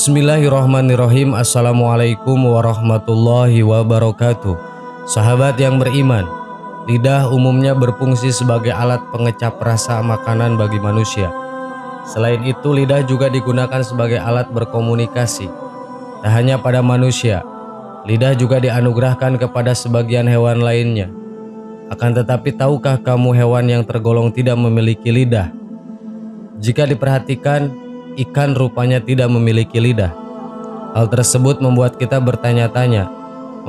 Bismillahirrahmanirrahim. Assalamualaikum warahmatullahi wabarakatuh. Sahabat yang beriman, lidah umumnya berfungsi sebagai alat pengecap rasa makanan bagi manusia. Selain itu, lidah juga digunakan sebagai alat berkomunikasi. Tak hanya pada manusia, lidah juga dianugerahkan kepada sebagian hewan lainnya. Akan tetapi, tahukah kamu hewan yang tergolong tidak memiliki lidah? Jika diperhatikan, ikan rupanya tidak memiliki lidah. Hal tersebut membuat kita bertanya-tanya,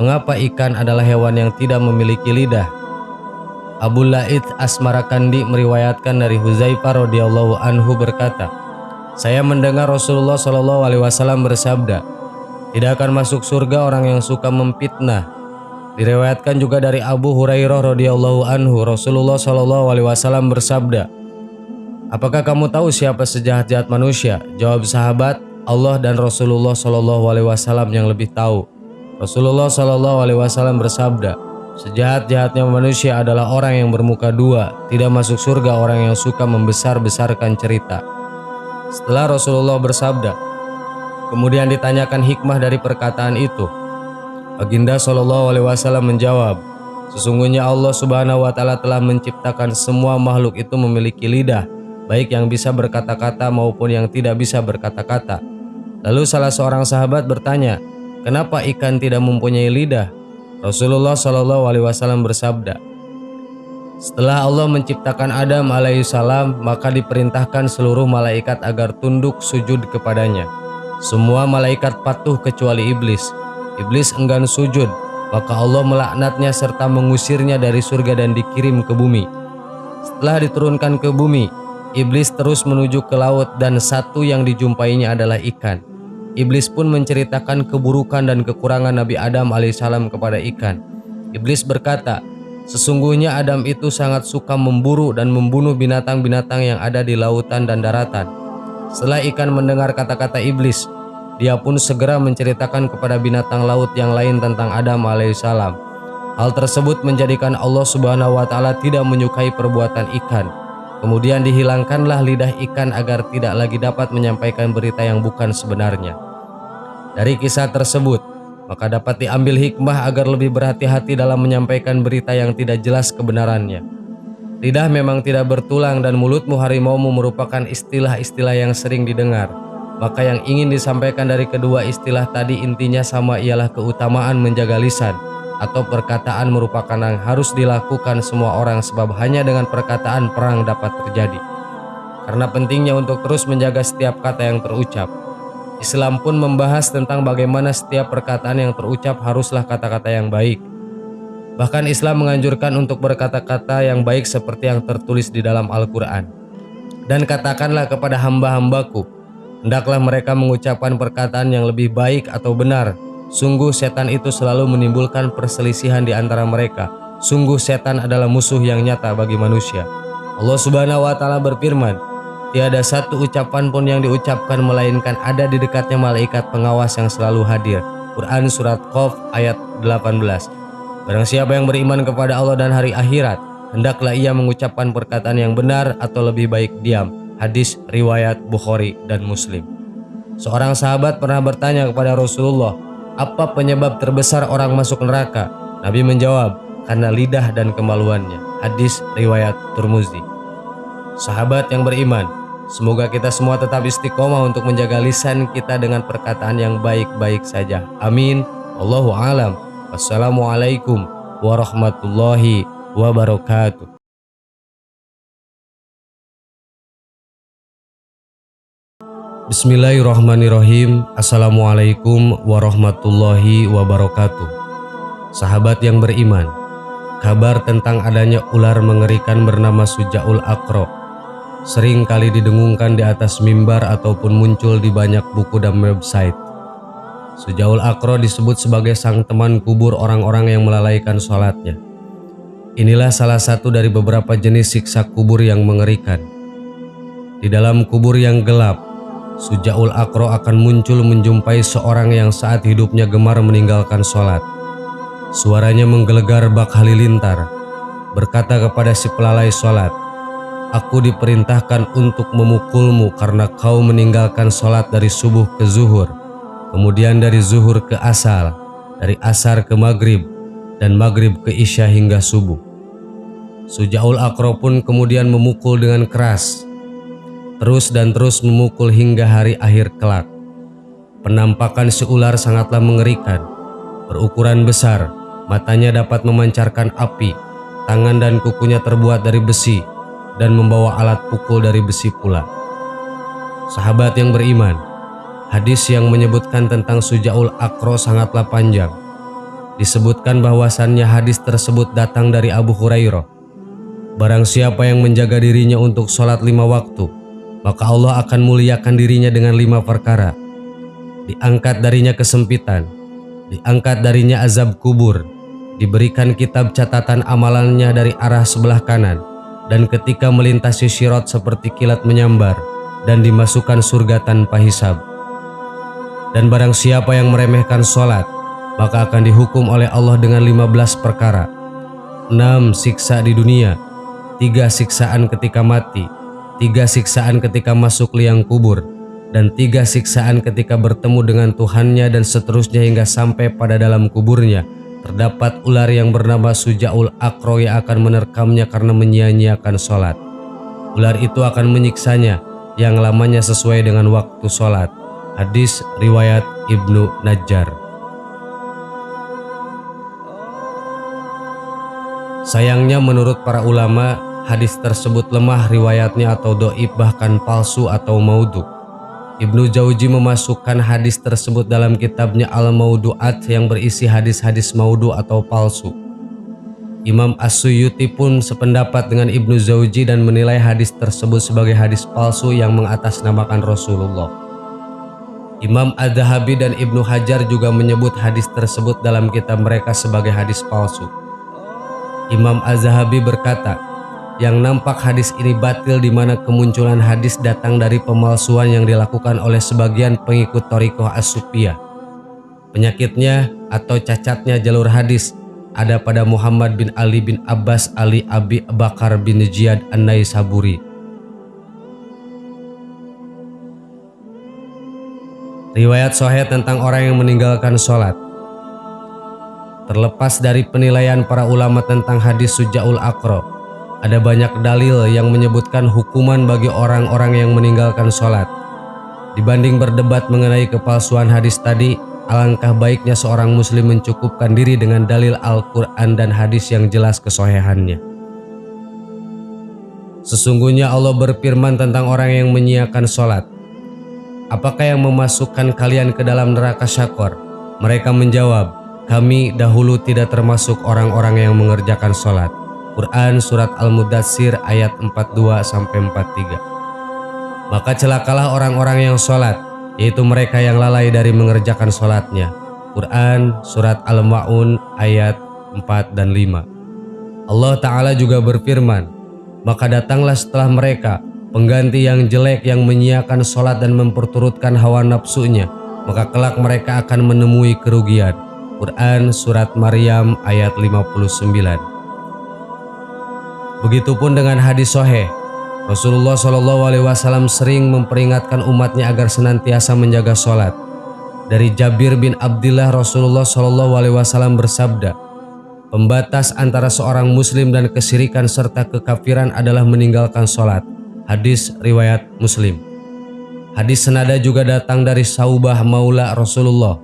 mengapa ikan adalah hewan yang tidak memiliki lidah? Abu Laith Asmarakandi meriwayatkan dari Huzaifah radhiyallahu anhu berkata, saya mendengar Rasulullah SAW bersabda, tidak akan masuk surga orang yang suka memfitnah. Diriwayatkan juga dari Abu Hurairah radhiyallahu anhu, Rasulullah SAW bersabda, apakah kamu tahu siapa sejahat-jahat manusia? Jawab sahabat, Allah dan Rasulullah SAW yang lebih tahu. Rasulullah SAW bersabda, sejahat-jahatnya manusia adalah orang yang bermuka dua, tidak masuk surga orang yang suka membesar-besarkan cerita. Setelah Rasulullah bersabda, kemudian ditanyakan hikmah dari perkataan itu. Baginda SAW menjawab, sesungguhnya Allah Subhanahu wa Ta'ala telah menciptakan semua makhluk itu memiliki lidah, baik yang bisa berkata-kata maupun yang tidak bisa berkata-kata. Lalu salah seorang sahabat bertanya, kenapa ikan tidak mempunyai lidah? Rasulullah SAW bersabda, setelah Allah menciptakan Adam alaihissalam, maka diperintahkan seluruh malaikat agar tunduk sujud kepadanya. Semua malaikat patuh kecuali iblis. Iblis enggan sujud, maka Allah melaknatnya serta mengusirnya dari surga dan dikirim ke bumi. Setelah diturunkan ke bumi, Iblis terus menuju ke laut dan satu yang dijumpainya adalah ikan. Iblis pun menceritakan keburukan dan kekurangan Nabi Adam alaihissalam kepada ikan. Iblis berkata, sesungguhnya Adam itu sangat suka memburu dan membunuh binatang-binatang yang ada di lautan dan daratan. Setelah ikan mendengar kata-kata iblis, dia pun segera menceritakan kepada binatang laut yang lain tentang Adam alaihissalam. Hal tersebut menjadikan Allah Subhanahu wa Ta'ala tidak menyukai perbuatan ikan. Kemudian dihilangkanlah lidah ikan agar tidak lagi dapat menyampaikan berita yang bukan sebenarnya. Dari kisah tersebut, maka dapat diambil hikmah agar lebih berhati-hati dalam menyampaikan berita yang tidak jelas kebenarannya. Lidah memang tidak bertulang dan mulutmu harimaumu merupakan istilah-istilah yang sering didengar. Maka yang ingin disampaikan dari kedua istilah tadi intinya sama, ialah keutamaan menjaga lisan atau perkataan merupakan yang harus dilakukan semua orang, sebab hanya dengan perkataan perang dapat terjadi. Karena pentingnya untuk terus menjaga setiap kata yang terucap. Islam pun membahas tentang bagaimana setiap perkataan yang terucap haruslah kata-kata yang baik. Bahkan Islam menganjurkan untuk berkata-kata yang baik seperti yang tertulis di dalam Al-Quran. Dan katakanlah kepada hamba-hambaku, hendaklah mereka mengucapkan perkataan yang lebih baik atau benar. Sungguh setan itu selalu menimbulkan perselisihan di antara mereka. Sungguh setan adalah musuh yang nyata bagi manusia. Allah Subhanahu wa Ta'ala berfirman, tiada satu ucapan pun yang diucapkan melainkan ada di dekatnya malaikat pengawas yang selalu hadir. Quran Surat Qaf ayat 18. Barang siapa yang beriman kepada Allah dan hari akhirat, hendaklah ia mengucapkan perkataan yang benar atau lebih baik diam. Hadis riwayat Bukhari dan Muslim. Seorang sahabat pernah bertanya kepada Rasulullah, apa penyebab terbesar orang masuk neraka? Nabi menjawab, karena lidah dan kemaluannya. Hadis riwayat Tirmidzi. Sahabat yang beriman, semoga kita semua tetap istiqomah untuk menjaga lisan kita dengan perkataan yang baik-baik saja. Amin. Wallahu a'lam. Wassalamualaikum warahmatullahi wabarakatuh. Bismillahirrahmanirrahim. Assalamualaikum warahmatullahi wabarakatuh. Sahabat yang beriman, kabar tentang adanya ular mengerikan bernama Sujaul Aqra sering kali didengungkan di atas mimbar ataupun muncul di banyak buku dan website. Sujaul Aqra disebut sebagai sang teman kubur orang-orang yang melalaikan sholatnya. Inilah salah satu dari beberapa jenis siksa kubur yang mengerikan. Di dalam kubur yang gelap, Sujaul Aqra akan muncul menjumpai seorang yang saat hidupnya gemar meninggalkan sholat. Suaranya menggelegar bak halilintar, berkata kepada si pelalai sholat, aku diperintahkan untuk memukulmu karena kau meninggalkan sholat dari subuh ke zuhur. kemudian dari zuhur ke asar, dari asar ke maghrib, dan maghrib ke isya hingga subuh. Syuja'ul Aqra pun kemudian memukul dengan keras, terus memukul hingga hari akhir kelak. Penampakan si ular sangatlah mengerikan, berukuran besar, matanya dapat memancarkan api, tangan dan kukunya terbuat dari besi, dan membawa alat pukul dari besi pula. Sahabat yang beriman, hadis yang menyebutkan tentang Syuja'ul Aqra sangatlah panjang. Disebutkan bahwasannya hadis tersebut datang dari Abu Hurairah. Barang siapa yang menjaga dirinya untuk sholat 5 waktu, maka Allah akan muliakan dirinya dengan 5 perkara. Diangkat darinya kesempitan, diangkat darinya azab kubur, diberikan kitab catatan amalannya dari arah sebelah kanan, dan ketika melintasi sirat seperti kilat menyambar, dan dimasukkan surga tanpa hisab. Dan barang siapa yang meremehkan sholat, maka akan dihukum oleh Allah dengan 15 perkara. 6 siksa di dunia, 3 siksaan ketika mati, 3 siksaan ketika masuk liang kubur, dan 3 siksaan ketika bertemu dengan Tuhannya, dan seterusnya hingga sampai pada dalam kuburnya terdapat ular yang bernama Syuja'ul Aqra yang akan menerkamnya karena menyia-nyiakan sholat. Ular itu akan menyiksanya yang lamanya sesuai dengan waktu sholat. Hadis riwayat Ibnu Najjar. Sayangnya menurut para ulama, hadis tersebut lemah riwayatnya atau doib, bahkan palsu atau maudhu. Ibnu Jauzi memasukkan hadis tersebut dalam kitabnya Al-Maudu'at yang berisi hadis-hadis maudhu atau palsu. Imam As-Suyuti pun sependapat dengan Ibnu Jauzi dan menilai hadis tersebut sebagai hadis palsu yang mengatasnamakan Rasulullah. Imam Adz-Dzahabi dan Ibnu Hajar juga menyebut hadis tersebut dalam kitab mereka sebagai hadis palsu. Imam Az-Zahabi berkata, yang nampak hadis ini batil di mana kemunculan hadis datang dari pemalsuan yang dilakukan oleh sebagian pengikut Thariqah As-Sufiyah. Penyakitnya atau cacatnya jalur hadis ada pada Muhammad bin Ali bin Abbas Ali Abi Bakar bin Ziyad An-Naisaburi. Riwayat sahih tentang orang yang meninggalkan sholat. Terlepas dari penilaian para ulama tentang hadis Syuja'ul Aqra, ada banyak dalil yang menyebutkan hukuman bagi orang-orang yang meninggalkan sholat. Dibanding berdebat mengenai kepalsuan hadis tadi, alangkah baiknya seorang muslim mencukupkan diri dengan dalil Al-Quran dan hadis yang jelas kesohihannya. Sesungguhnya Allah berfirman tentang orang yang menyia-nyiakan sholat. Apakah yang memasukkan kalian ke dalam neraka syaqar? Mereka menjawab, kami dahulu tidak termasuk orang-orang yang mengerjakan sholat. Quran Surat Al-Mudaththir ayat 42-43. Maka celakalah orang-orang yang sholat, yaitu mereka yang lalai dari mengerjakan sholatnya. Quran Surat Al-Ma'un ayat 4 dan 5. Allah Ta'ala juga berfirman, maka datanglah setelah mereka pengganti yang jelek yang menyia-nyiakan sholat dan memperturutkan hawa nafsunya, maka kelak mereka akan menemui kerugian. Quran Surat Maryam ayat 59. Begitupun dengan hadis sahih, Rasulullah SAW sering memperingatkan umatnya agar senantiasa menjaga sholat. Dari Jabir bin Abdillah, Rasulullah SAW bersabda, pembatas antara seorang muslim dan kesyirikan serta kekafiran adalah meninggalkan sholat. Hadis riwayat Muslim. Hadis senada juga datang dari Saubah Maula Rasulullah.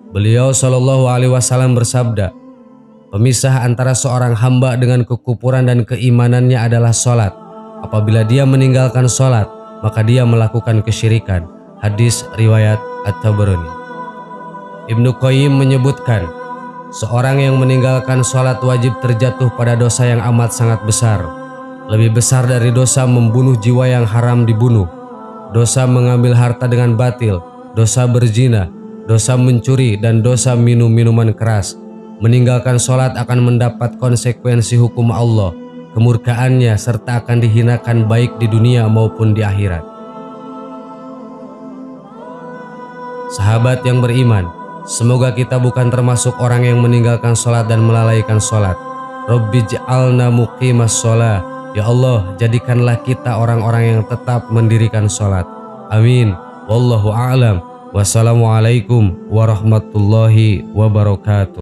Beliau SAW bersabda, pemisah antara seorang hamba dengan kekufuran dan keimanannya adalah sholat. Apabila dia meninggalkan sholat, maka dia melakukan kesyirikan. Hadis riwayat At-Tabarani. Ibnu Qayyim menyebutkan, seorang yang meninggalkan sholat wajib terjatuh pada dosa yang amat sangat besar. Lebih besar dari dosa membunuh jiwa yang haram dibunuh, dosa mengambil harta dengan batil, dosa berzina, dosa mencuri, dan dosa minum minuman keras. Meninggalkan sholat akan mendapat konsekuensi hukum Allah, kemurkaannya, serta akan dihinakan baik di dunia maupun di akhirat. Sahabat yang beriman, semoga kita bukan termasuk orang yang meninggalkan sholat dan melalaikan sholat. Rabbi ja'alna muqimas sholat. Ya Allah, jadikanlah kita orang-orang yang tetap mendirikan sholat. Amin. Wallahu a'lam. Wassalamualaikum warahmatullahi wabarakatuh.